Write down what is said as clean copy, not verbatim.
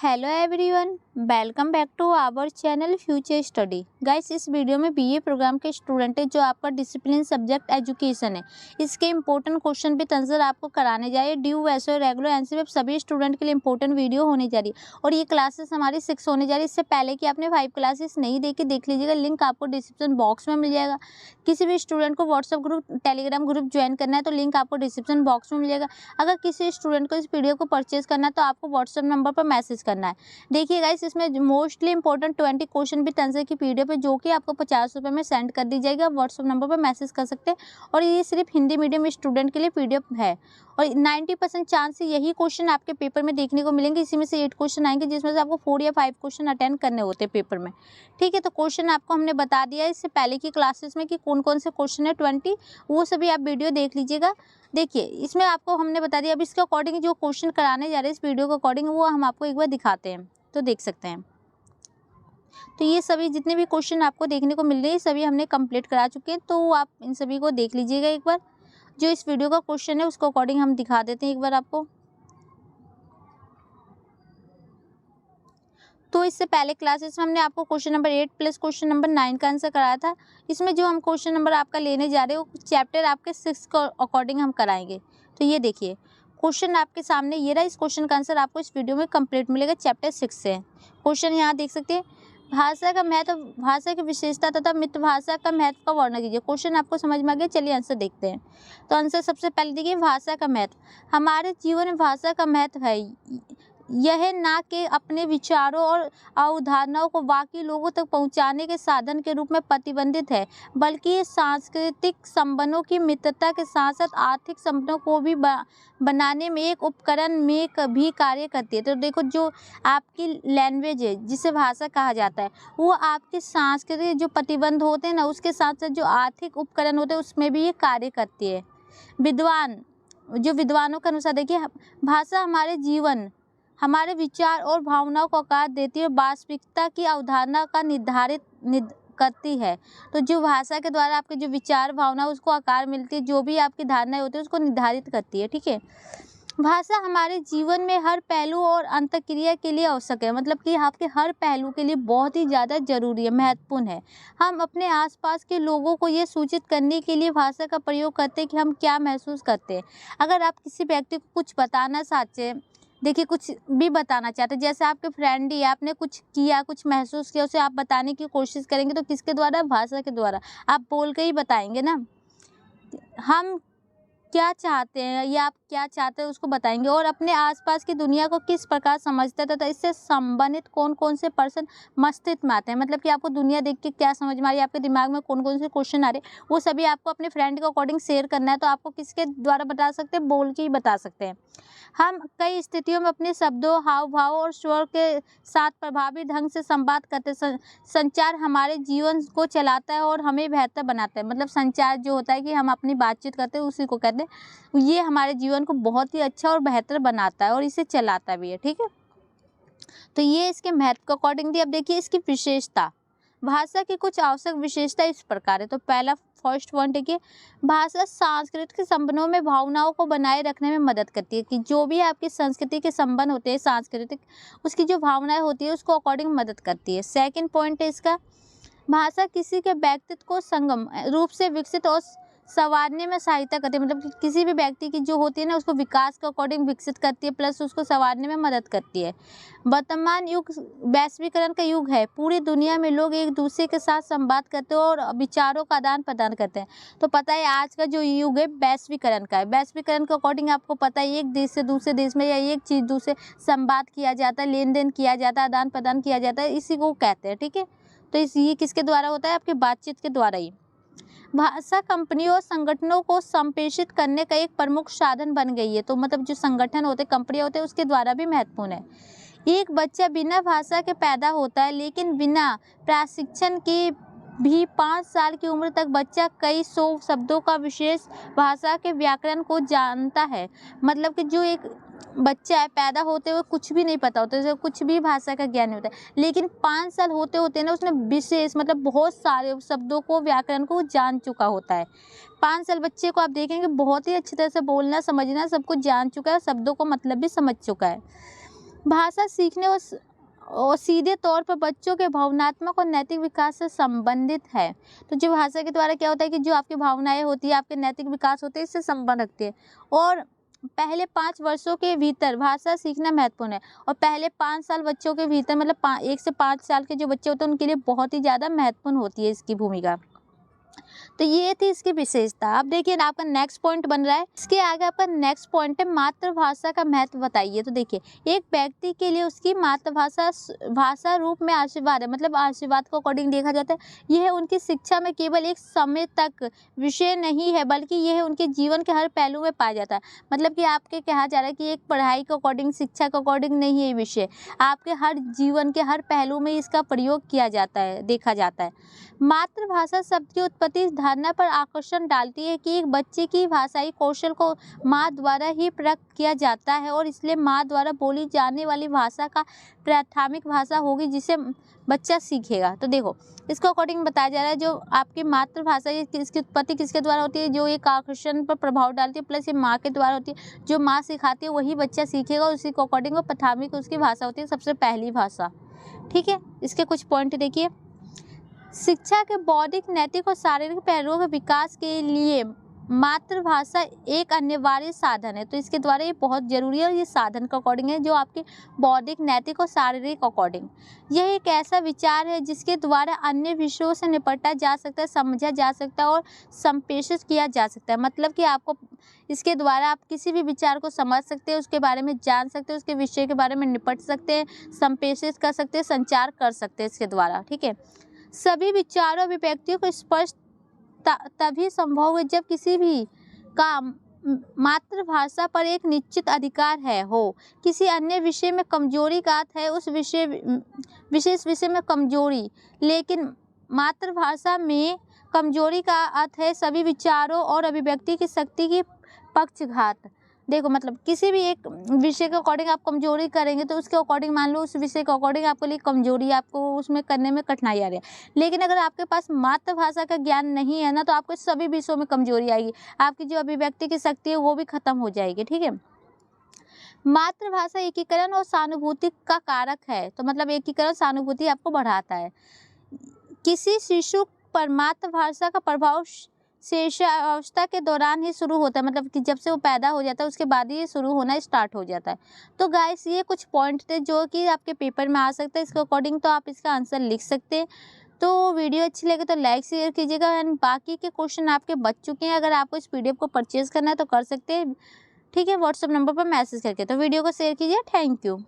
Hello everyone, welcome back to our channel future study. Guys, इस video में BA program के student है जो आपका डिसिप्लिन सब्जेक्ट एजुकेशन है, इसके इंपॉर्टेंट क्वेश्चन पे आंसर आपको कराने जा रही है। ड्यू वैसे रेगुलर एनसीईआरटी सभी स्टूडेंट के लिए इंपॉर्टेंट वीडियो होने जा रही है और ये क्लासेस हमारी 6 होने जा रही है। इससे पहले कि आपने 5 क्लासेस नहीं देखी, देख लीजिएगा, लिंक आपको डिस्क्रिप्शन बॉक्स में मिल जाएगा। किसी भी स्टूडेंट को WhatsApp group, Telegram group join करना है तो लिंक आपको डिस्क्रिप्शन बॉक्स में मिल जाएगा। अगर किसी स्टूडेंट को इस पीडीएफ को परचेज करना है तो आपको व्हाट्सएप नंबर पर मैसेज करना है। देखिए गाइस, इसमें mostly important 20 question with answer की पीडीएफ है जो कि आपको 50 रुपये में सेंड कर दी जाएगी। आप व्हाट्सएप नंबर पर मैसेज कर सकते हैं और ये सिर्फ हिंदी मीडियम स्टूडेंट के लिए पीडीएफ है और 90% चांस से यही क्वेश्चन आपके पेपर में देखने को मिलेंगे। इसी में से 8 क्वेश्चन आएंगे जिसमें से आपको 4 या 5 क्वेश्चन अटेंड करने होते हैं पेपर में। ठीक है, तो क्वेश्चन आपको हमने बता दिया है इससे पहले की क्लासेस में कि कौन कौन से क्वेश्चन है 20, वो सभी आप वीडियो देख लीजिएगा। देखिए, इसमें आपको हमने बता दिया। अब इसके अकॉर्डिंग जो क्वेश्चन कराने जा रहे हैं इस वीडियो के अकॉर्डिंग, वो हम आपको एक बार दिखाते हैं तो देख सकते हैं। तो ये सभी जितने भी क्वेश्चन आपको देखने को मिल रहे हैं सभी हमने कंप्लीट करा चुके हैं, तो आप इन सभी को देख लीजिएगा एक बार। जो इस वीडियो का क्वेश्चन है उसको अकॉर्डिंग हम दिखा देते हैं एक बार आपको। तो इससे पहले क्लासेस में हमने आपको question number 8 plus question number 9 का आंसर कराया था। इसमें जो हम क्वेश्चन नंबर आपका लेने जा रहे हैं वो चैप्टर आपके 6 के अकॉर्डिंग हम कराएंगे। तो ये देखिए, क्वेश्चन आपके सामने ये रहा। इस क्वेश्चन का आंसर आपको इस वीडियो में कंप्लीट मिलेगा, चैप्टर 6 से। क्वेश्चन यहाँ देख सकते हैं, भाषा का महत्व, भाषा की विशेषता तथा मित्रभाषा का महत्व का वर्णन कीजिए। क्वेश्चन आपको समझ में आ गया, चलिए आंसर देखते हैं। तो आंसर सबसे पहले देखिए, भाषा का महत्व। हमारे जीवन में भाषा का महत्व है। यह ना कि अपने विचारों और अवधारणाओं को बाकी लोगों तक पहुंचाने के साधन के रूप में प्रतिबंधित है, बल्कि ये सांस्कृतिक संबंधों की मित्रता के साथ साथ आर्थिक संबंधों को भी बनाने में एक उपकरण में भी कार्य करती है। तो देखो, जो आपकी लैंग्वेज है जिसे भाषा कहा जाता है, वो आपके सांस्कृतिक जो प्रतिबंध होते हैं ना, उसके साथ साथ जो आर्थिक उपकरण होते हैं उसमें भी ये कार्य करती है। विद्वानों के अनुसार देखिए, भाषा हमारे जीवन, हमारे विचार और भावनाओं को आकार देती है, वास्तविकता की अवधारणा का निर्धारित करती है। तो जो भाषा के द्वारा आपके जो विचार भावना उसको आकार मिलती है, जो भी आपकी धारणाएं होती है उसको निर्धारित करती है। ठीक है, भाषा हमारे जीवन में हर पहलू और अंतःक्रिया के लिए आवश्यक है, मतलब कि आपके हर पहलू के लिए बहुत ही ज़्यादा जरूरी है, महत्वपूर्ण है। हम अपने आसपास के लोगों को ये सूचित करने के लिए भाषा का प्रयोग करते हैं कि हम क्या महसूस करते हैं। अगर आप किसी व्यक्ति को कुछ बताना चाहते हैं, देखिए कुछ भी बताना चाहते हैं, जैसे आपके फ्रेंड ही आपने कुछ किया, कुछ महसूस किया, उसे आप बताने की कोशिश करेंगे तो किसके द्वारा? भाषा के द्वारा। आप बोल के ही बताएंगे ना। हम क्या चाहते हैं या आप क्या चाहते हैं उसको बताएंगे और अपने आसपास की दुनिया को किस प्रकार समझते हैं तथा इससे संबंधित कौन कौन से पर्सन मस्तिष्क में आते हैं, मतलब कि आपको दुनिया देख के क्या समझ में आ रही है, आपके दिमाग में कौन कौन से क्वेश्चन आ रहे हैं, वो सभी आपको अपने फ्रेंड के अकॉर्डिंग शेयर करना है। तो आपको किसके द्वारा बता सकते हैं? बोल के ही बता सकते हैं। हम कई स्थितियों में अपने शब्दों, हाव भाव और स्वर के साथ प्रभावी ढंग से संवाद करते हैं। संचार हमारे जीवन को चलाता है और हमें बेहतर बनाता है। मतलब संचार जो होता है कि हम अपनी बातचीत करते हैं, उसी को कहते हैं। ये हमारे जीवन को बहुत ही अच्छा और बेहतर बनाता है और इसे चलाता भी है। ठीक है, तो ये इसके महत्व के अकॉर्डिंग थी। अब देखिए इसकी विशेषता। भाषा की कुछ आवश्यक विशेषता इस प्रकार है। तो पहला फर्स्ट पॉइंट है कि भाषा सांस्कृतिक संबंधों में भावनाओं को बनाए रखने में मदद करती है, कि जो भी आपकी संस्कृति के संबंध होते हैं सांस्कृतिक, उसकी जो भावनाएं होती है उसको अकॉर्डिंग मदद करती है। सेकंड पॉइंट है इसका, भाषा किसी के व्यक्तित्व को संगम रूप से विकसित और संवारने में सहायता करती है, मतलब कि किसी भी व्यक्ति की जो होती है ना उसको विकास के अकॉर्डिंग विकसित करती है, प्लस उसको संवारने में मदद करती है। वर्तमान युग वैश्वीकरण का युग है। पूरी दुनिया में लोग एक दूसरे के साथ संवाद करते हैं और विचारों का आदान प्रदान करते हैं। तो पता है आज का जो युग है वैश्वीकरण का है। वैश्वीकरण के अकॉर्डिंग आपको पता है एक देश से दूसरे देश में या एक चीज़ दूसरे संवाद किया जाता है, लेन देन किया जाता है, आदान प्रदान किया जाता है, इसी को कहते हैं। ठीक है, तो ये किसके द्वारा होता है? आपके बातचीत के द्वारा ही। भाषा कंपनियों और संगठनों को संप्रेषित करने का एक प्रमुख साधन बन गई है। तो मतलब जो संगठन होते, कंपनियां होते हैं, उसके द्वारा भी महत्वपूर्ण है। एक बच्चा बिना भाषा के पैदा होता है, लेकिन बिना प्रशिक्षण के भी 5 साल की उम्र तक बच्चा कई 100 शब्दों का विशेष भाषा के व्याकरण को जानता है। मतलब कि जो एक बच्चा है, पैदा होते हुए कुछ भी नहीं पता होता है, कुछ भी भाषा का ज्ञान नहीं होता है, लेकिन 5 साल होते होते ना उसने विशेष मतलब बहुत सारे शब्दों को, व्याकरण को जान चुका होता है। 5 साल बच्चे को आप देखेंगे बहुत ही अच्छी तरह से बोलना समझना सब कुछ जान चुका है, शब्दों को मतलब भी समझ चुका है। भाषा सीखने और सीधे तौर पर बच्चों के भावनात्मक और नैतिक विकास से संबंधित है। तो जो भाषा के द्वारा क्या होता है कि जो आपकी भावनाएं होती है, आपके नैतिक विकास होते हैं, इससे संबंध रखती है। और पहले 5 वर्षों के भीतर भाषा सीखना महत्वपूर्ण है। और पहले 5 साल बच्चों के भीतर मतलब 1 से 5 साल के जो बच्चे होते हैं उनके लिए बहुत ही ज़्यादा महत्वपूर्ण होती है इसकी भूमिका। तो ये थी इसकी विशेषता। अब देखिए आपका नेक्स्ट पॉइंट बन रहा है। इसके आगे आपका नेक्स्ट पॉइंट है मातृभाषा का महत्व बताइए। तो देखिए एक व्यक्ति के लिए उसकी मातृभाषा भाषा रूप में आशीर्वाद है, मतलब आशीर्वाद को अकॉर्डिंग देखा जाता है। यह उनकी शिक्षा में केवल एक समय तक विषय नहीं है, बल्कि यह उनके जीवन के हर पहलू में पाया जाता है। मतलब कि आपके कहा जा रहा है कि एक पढ़ाई के अकॉर्डिंग, शिक्षा के अकॉर्डिंग नहीं है ये विषय, आपके हर जीवन के हर पहलू में इसका प्रयोग किया जाता है, देखा जाता है। मातृभाषा शब्द की उत्पत्ति इस धारणा पर आकर्षण डालती है कि एक बच्चे की भाषाई कौशल को माँ द्वारा ही प्रकट किया जाता है और इसलिए माँ द्वारा बोली जाने वाली भाषा का प्राथमिक भाषा होगी जिसे बच्चा सीखेगा। तो देखो इसको अकॉर्डिंग बताया जा रहा है जो आपकी मातृभाषा है इसकी उत्पत्ति किसके द्वारा होती है, जो एक आकर्षण पर प्रभाव डालती है, प्लस ये माँ के द्वारा होती है। जो माँ सिखाती है वही बच्चा सीखेगा, उसी को अकॉर्डिंग वो प्राथमिक उसकी भाषा होती है, सबसे पहली भाषा। ठीक है, इसके कुछ पॉइंट देखिए। शिक्षा के बौद्धिक, नैतिक और शारीरिक पहलुओं के विकास के लिए मातृभाषा एक अनिवार्य साधन है। तो इसके द्वारा ये बहुत जरूरी है और ये साधन के अकॉर्डिंग है जो आपके बौद्धिक, नैतिक और शारीरिक अकॉर्डिंग। यह एक ऐसा विचार है जिसके द्वारा अन्य विषयों से निपटा जा सकता है, समझा जा सकता है और संप्रेषित किया जा सकता है। मतलब कि आपको इसके द्वारा आप किसी भी विचार को समझ सकते हैं, उसके बारे में जान सकते हैं, उसके विषय के बारे में निपट सकते हैं, संप्रेषित कर सकते हैं, संचार कर सकते हैं इसके द्वारा। ठीक है, सभी विचारों अभिव्यक्तियों को स्पष्ट तभी संभव है जब किसी भी का मातृभाषा पर एक निश्चित अधिकार है हो। किसी अन्य विषय में कमजोरी का अर्थ है उस विशेष विषय में कमजोरी, लेकिन मातृभाषा में कमजोरी का अर्थ है सभी विचारों और अभिव्यक्ति की शक्ति की पक्षघात। देखो मतलब किसी भी एक विषय के अकॉर्डिंग आप कमजोरी करेंगे तो उसके अकॉर्डिंग मान लो उस विषय के अकॉर्डिंग आपके लिए कमजोरी, आपको उसमें करने में कठिनाई आ रही है। लेकिन अगर आपके पास मातृभाषा का ज्ञान नहीं है ना, तो आपको सभी विषयों में कमजोरी आएगी, आपकी जो अभिव्यक्ति की शक्ति है वो भी खत्म हो जाएगी। ठीक है, मातृभाषा एकीकरण और सहानुभूति का कारक है। तो मतलब एकीकरण सहानुभूति आपको बढ़ाता है। किसी शिशु पर मातृभाषा का प्रभाव शिशुअवस्था के दौरान ही शुरू होता है, मतलब कि जब से वो पैदा हो जाता है उसके बाद ही ये शुरू होना स्टार्ट हो जाता है। तो गाइस ये कुछ पॉइंट थे जो कि आपके पेपर में आ सकते हैं, इसके अकॉर्डिंग तो आप इसका आंसर लिख सकते हैं। तो वीडियो अच्छी लगे तो लाइक शेयर कीजिएगा एंड बाकी के क्वेश्चन आपके बच चुके हैं। अगर आपको इस PDF को परचेज करना है तो कर सकते हैं। ठीक है, व्हाट्सएप नंबर पर मैसेज करके। तो वीडियो को शेयर कीजिए। Thank you.